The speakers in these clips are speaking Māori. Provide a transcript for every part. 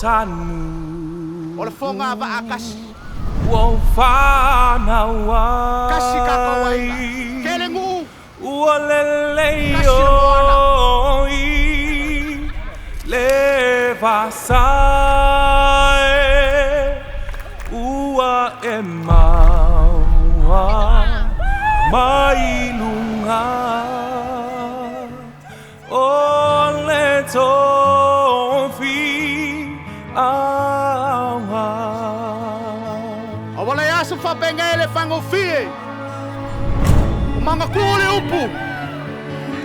tanu O le fonga va akasi. Wo fanau Kasi Tatou Aiga. Kelengu. Ua lelei Kasi le moana. oi Le vasae Ua e maua Mai lunga O le tofi awa O wale aso whapenga ele whango fie. O manga kua le upu.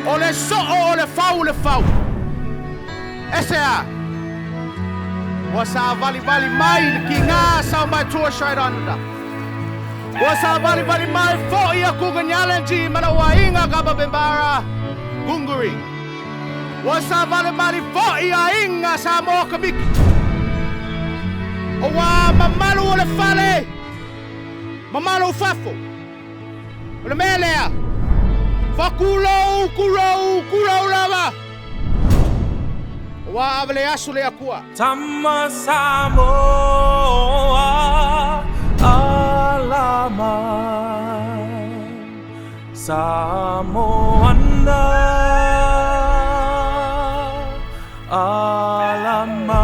O le so'o o le fau. Ese a. Wa sa vali mai ki ngā sa mai tua shai randa. Wa sa vali mai fo ia kuga nyalenji mana wa inga gaba bembara gunguri. Wa sa vali fo ia inga sa mo kabiki. O wa mamalu o le fale. Mamalu fafo. O le melea. Fakulou lava. Wa avele asu le akua. Tama Samoa alama Samoana alama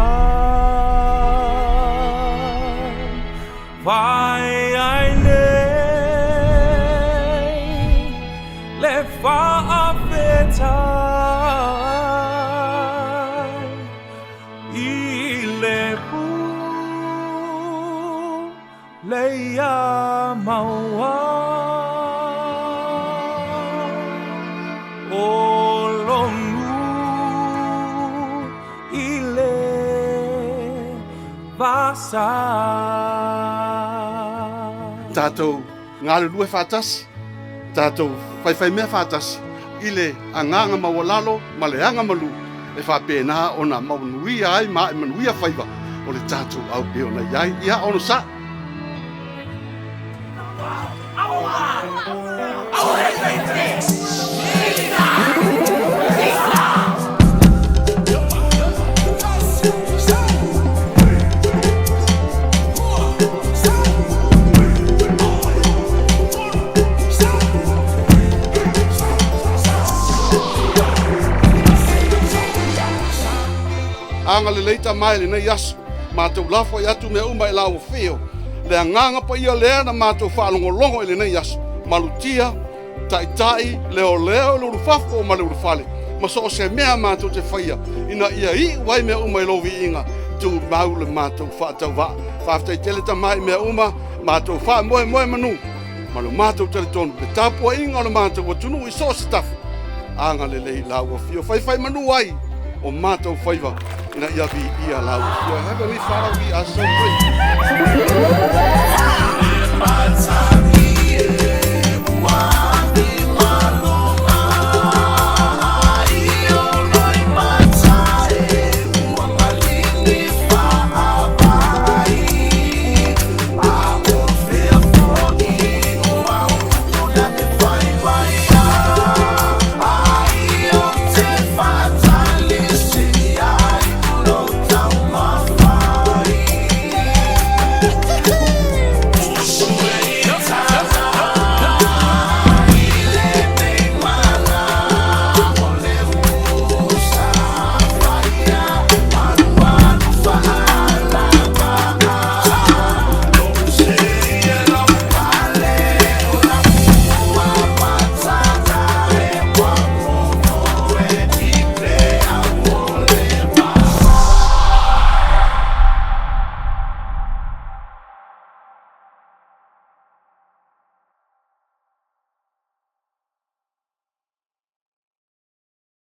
Vai ai nei le whaapeta leia maua o longu I le vasa Tatou ngā lulue whātasi, tatou whaiwhai mea whātasi, I le anganga mawalalo, ma le anga malu, e whapena o na maunuia ai, ma e manuia whaiva, o le tatou au peo na iai, ia ono sa. Anga le leita mai le nei asu, mātou lafo I atu mea uma I lau whio. Le anganga pa ia lea na mātou whaalongolongo I le nei asu. Malutia, tai, leo, lulu fafo o malulu fale. Ma so se mea mātou te whaia. Ina ia I wai mea uma I lovi inga. Tu mau le mātou whaatau wa. Whaaftei tele ta mai mea uma, mātou wha moe manu. Malu mātou tele tonu. Le tāpua inga o le mātou wa tunu I so se tafu. Anga le lei lau whio. Whai manu ai o mātou whaiva. Ina ia vi ia lau. Heavenly Father, we are so grateful.